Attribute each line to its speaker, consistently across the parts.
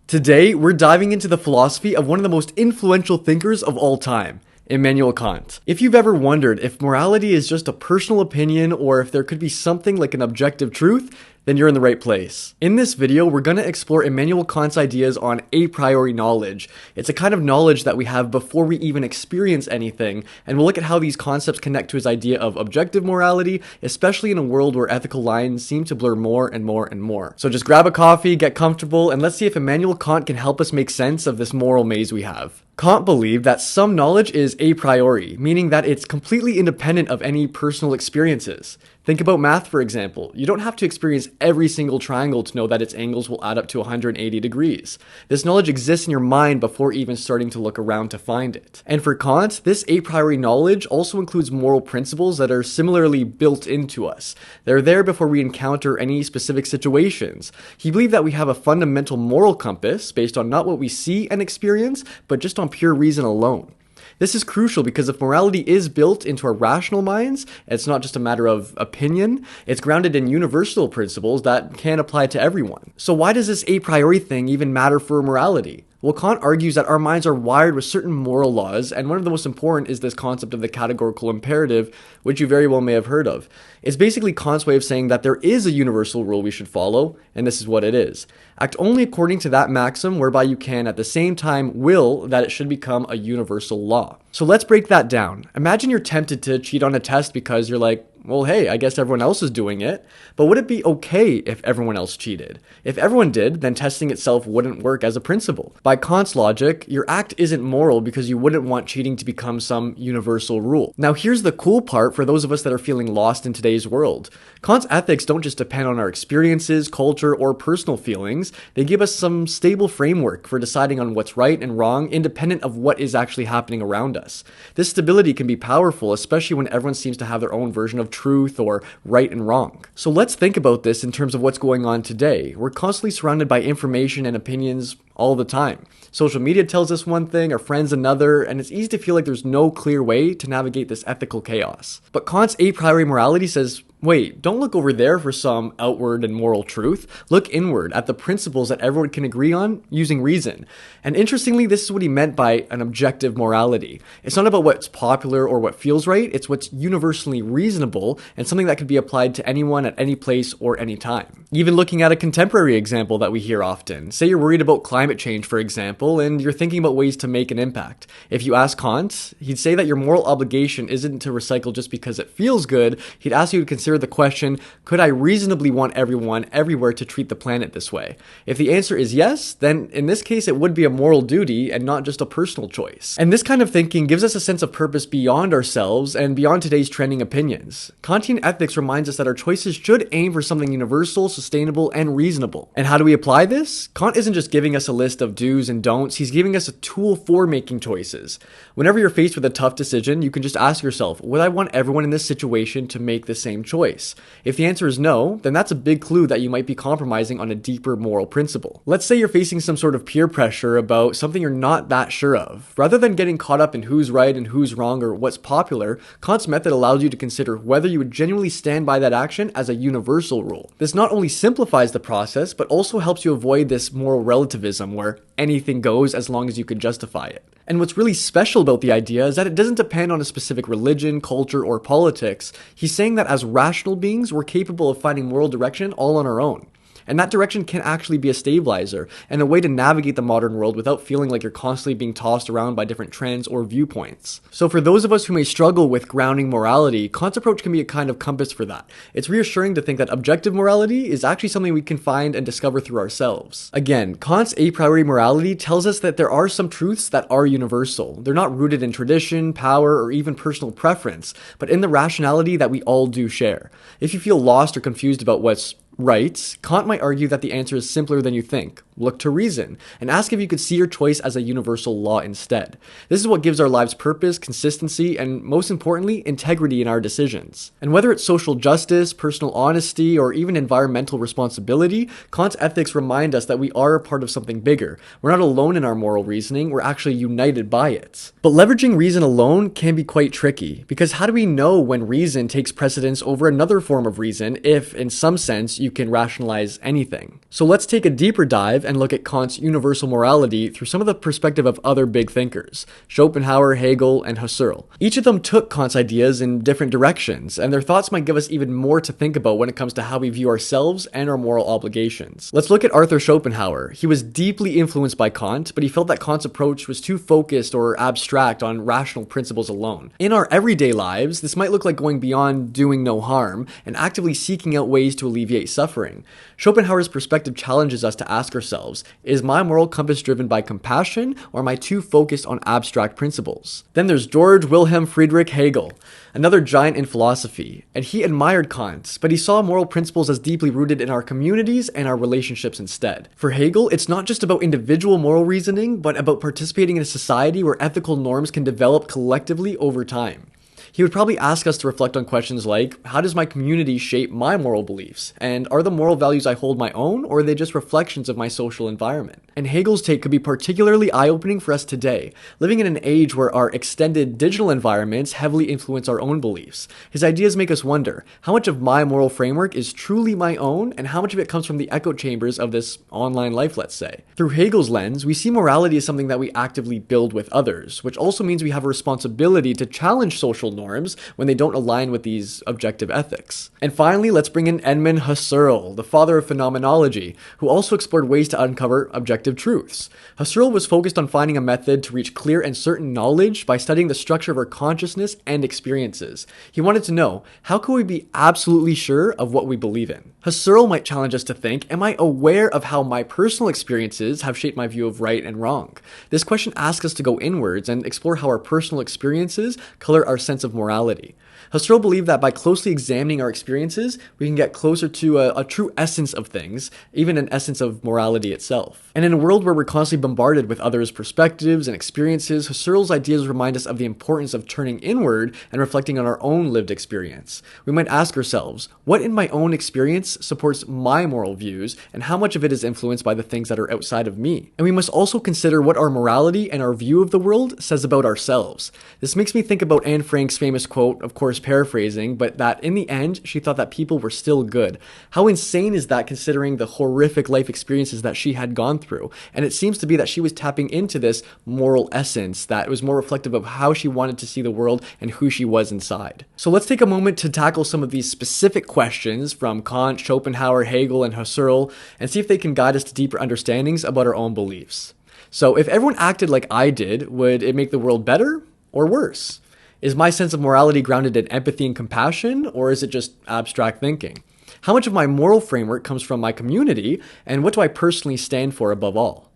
Speaker 1: Today, we're diving into the philosophy of one of the most influential thinkers of all time, Immanuel Kant. If you've ever wondered if morality is just a personal opinion or if there could be something like an objective truth, then you're in the right place. In this video, we're going to explore Immanuel Kant's ideas on a priori knowledge. It's a kind of knowledge that we have before we even experience anything, and we'll look at how these concepts connect to his idea of objective morality, especially in a world where ethical lines seem to blur more and more and more. So just grab a coffee, get comfortable, and let's see if Immanuel Kant can help us make sense of this moral maze we have. Kant believed that some knowledge is a priori, meaning that it's completely independent of any personal experiences. Think about math, for example. You don't have to experience every single triangle to know that its angles will add up to 180 degrees. This knowledge exists in your mind before even starting to look around to find it. And for Kant, this a priori knowledge also includes moral principles that are similarly built into us. They're there before we encounter any specific situations. He believed that we have a fundamental moral compass based on not what we see and experience, but just on pure reason alone. This is crucial because if morality is built into our rational minds, it's not just a matter of opinion, it's grounded in universal principles that can apply to everyone. So why does this a priori thing even matter for morality? Well, Kant argues that our minds are wired with certain moral laws, and one of the most important is this concept of the categorical imperative, which you very well may have heard of. It's basically Kant's way of saying that there is a universal rule we should follow, and this is what it is. Act only according to that maxim whereby you can at the same time will that it should become a universal law. So let's break that down. Imagine you're tempted to cheat on a test because you're like, well, hey, I guess everyone else is doing it, but would it be okay if everyone else cheated? If everyone did, then testing itself wouldn't work as a principle. By Kant's logic, your act isn't moral because you wouldn't want cheating to become some universal rule. Now, here's the cool part for those of us that are feeling lost in today's world. Kant's ethics don't just depend on our experiences, culture, or personal feelings. They give us some stable framework for deciding on what's right and wrong, independent of what is actually happening around us. This stability can be powerful, especially when everyone seems to have their own version of truth or right and wrong. So let's think about this in terms of what's going on today. We're constantly surrounded by information and opinions all the time. Social media tells us one thing, our friends another, and it's easy to feel like there's no clear way to navigate this ethical chaos. But Kant's a priori morality says, wait, don't look over there for some outward and moral truth. Look inward at the principles that everyone can agree on using reason. And interestingly, this is what he meant by an objective morality. It's not about what's popular or what feels right, it's what's universally reasonable and something that could be applied to anyone at any place or any time. Even looking at a contemporary example that we hear often. Say you're worried about climate change, for example, and you're thinking about ways to make an impact. If you ask Kant, he'd say that your moral obligation isn't to recycle just because it feels good. He'd ask you to consider the question, could I reasonably want everyone everywhere to treat the planet this way? If the answer is yes, then in this case it would be a moral duty and not just a personal choice. And this kind of thinking gives us a sense of purpose beyond ourselves and beyond today's trending opinions. Kantian ethics reminds us that our choices should aim for something universal, sustainable, and reasonable. And how do we apply this? Kant isn't just giving us a list of do's and don'ts, he's giving us a tool for making choices. Whenever you're faced with a tough decision, you can just ask yourself, would I want everyone in this situation to make the same choice? If the answer is no, then that's a big clue that you might be compromising on a deeper moral principle. Let's say you're facing some sort of peer pressure about something you're not that sure of. Rather than getting caught up in who's right and who's wrong or what's popular, Kant's method allows you to consider whether you would genuinely stand by that action as a universal rule. This not only simplifies the process, but also helps you avoid this moral relativism where anything goes as long as you can justify it. And what's really special about the idea is that it doesn't depend on a specific religion, culture, or politics. He's saying that as rational beings, we're capable of finding moral direction all on our own. And that direction can actually be a stabilizer and a way to navigate the modern world without feeling like you're constantly being tossed around by different trends or viewpoints. So for those of us who may struggle with grounding morality, Kant's approach can be a kind of compass for that. It's reassuring to think that objective morality is actually something we can find and discover through ourselves. Again, Kant's a priori morality tells us that there are some truths that are universal. They're not rooted in tradition, power, or even personal preference, but in the rationality that we all do share. If you feel lost or confused about what's right, Kant might argue that the answer is simpler than you think. Look to reason, and ask if you could see your choice as a universal law instead. This is what gives our lives purpose, consistency, and most importantly, integrity in our decisions. And whether it's social justice, personal honesty, or even environmental responsibility, Kant's ethics remind us that we are a part of something bigger. We're not alone in our moral reasoning, we're actually united by it. But leveraging reason alone can be quite tricky, because how do we know when reason takes precedence over another form of reason if, in some sense, you can rationalize anything? So let's take a deeper dive and look at Kant's universal morality through some of the perspective of other big thinkers, Schopenhauer, Hegel, and Husserl. Each of them took Kant's ideas in different directions, and their thoughts might give us even more to think about when it comes to how we view ourselves and our moral obligations. Let's look at Arthur Schopenhauer. He was deeply influenced by Kant, but he felt that Kant's approach was too focused or abstract on rational principles alone. In our everyday lives, this might look like going beyond doing no harm and actively seeking out ways to alleviate suffering. Schopenhauer's perspective challenges us to ask ourselves, is my moral compass driven by compassion, or am I too focused on abstract principles? Then there's George Wilhelm Friedrich Hegel, another giant in philosophy, and he admired Kant, but he saw moral principles as deeply rooted in our communities and our relationships instead. For Hegel, it's not just about individual moral reasoning, but about participating in a society where ethical norms can develop collectively over time. He would probably ask us to reflect on questions like, how does my community shape my moral beliefs? And are the moral values I hold my own, or are they just reflections of my social environment? And Hegel's take could be particularly eye-opening for us today, living in an age where our extended digital environments heavily influence our own beliefs. His ideas make us wonder, how much of my moral framework is truly my own, and how much of it comes from the echo chambers of this online life, let's say? Through Hegel's lens, we see morality as something that we actively build with others, which also means we have a responsibility to challenge social norms when they don't align with these objective ethics. And finally, let's bring in Edmund Husserl, the father of phenomenology, who also explored ways to uncover objective truths. Husserl was focused on finding a method to reach clear and certain knowledge by studying the structure of our consciousness and experiences. He wanted to know, how can we be absolutely sure of what we believe in? Husserl might challenge us to think, am I aware of how my personal experiences have shaped my view of right and wrong? This question asks us to go inwards and explore how our personal experiences color our sense of morality. Husserl believed that by closely examining our experiences, we can get closer to a true essence of things, even an essence of morality itself. And in a world where we're constantly bombarded with others' perspectives and experiences, Husserl's ideas remind us of the importance of turning inward and reflecting on our own lived experience. We might ask ourselves, what in my own experience supports my moral views, and how much of it is influenced by the things that are outside of me? And we must also consider what our morality and our view of the world says about ourselves. This makes me think about Anne Frank's famous quote, of course paraphrasing, but that in the end, she thought that people were still good. How insane is that considering the horrific life experiences that she had gone through? And it seems to be that she was tapping into this moral essence that was more reflective of how she wanted to see the world and who she was inside. So let's take a moment to tackle some of these specific questions from Kant, Schopenhauer, Hegel, and Husserl, and see if they can guide us to deeper understandings about our own beliefs. So if everyone acted like I did, would it make the world better or worse? Is my sense of morality grounded in empathy and compassion, or is it just abstract thinking? How much of my moral framework comes from my community, and what do I personally stand for above all?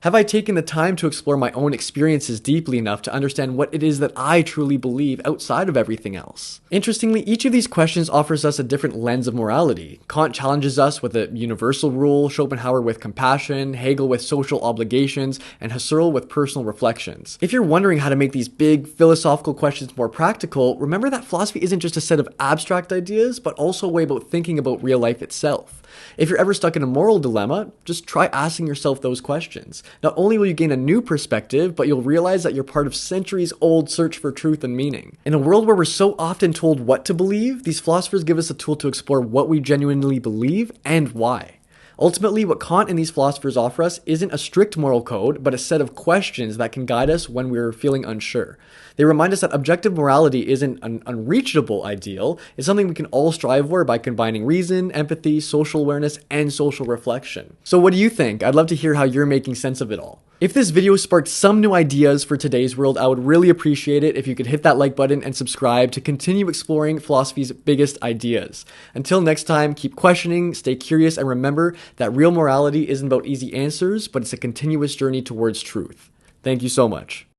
Speaker 1: Have I taken the time to explore my own experiences deeply enough to understand what it is that I truly believe outside of everything else? Interestingly, each of these questions offers us a different lens of morality. Kant challenges us with a universal rule, Schopenhauer with compassion, Hegel with social obligations, and Husserl with personal reflections. If you're wondering how to make these big philosophical questions more practical, remember that philosophy isn't just a set of abstract ideas, but also a way about thinking about real life itself. If you're ever stuck in a moral dilemma, just try asking yourself those questions. Not only will you gain a new perspective, but you'll realize that you're part of centuries-old search for truth and meaning. In a world where we're so often told what to believe, these philosophers give us a tool to explore what we genuinely believe and why. Ultimately, what Kant and these philosophers offer us isn't a strict moral code, but a set of questions that can guide us when we're feeling unsure. They remind us that objective morality isn't an unreachable ideal, it's something we can all strive for by combining reason, empathy, social awareness, and social reflection. So what do you think? I'd love to hear how you're making sense of it all. If this video sparked some new ideas for today's world, I would really appreciate it if you could hit that like button and subscribe to continue exploring philosophy's biggest ideas. Until next time, keep questioning, stay curious, and remember that real morality isn't about easy answers, but it's a continuous journey towards truth. Thank you so much.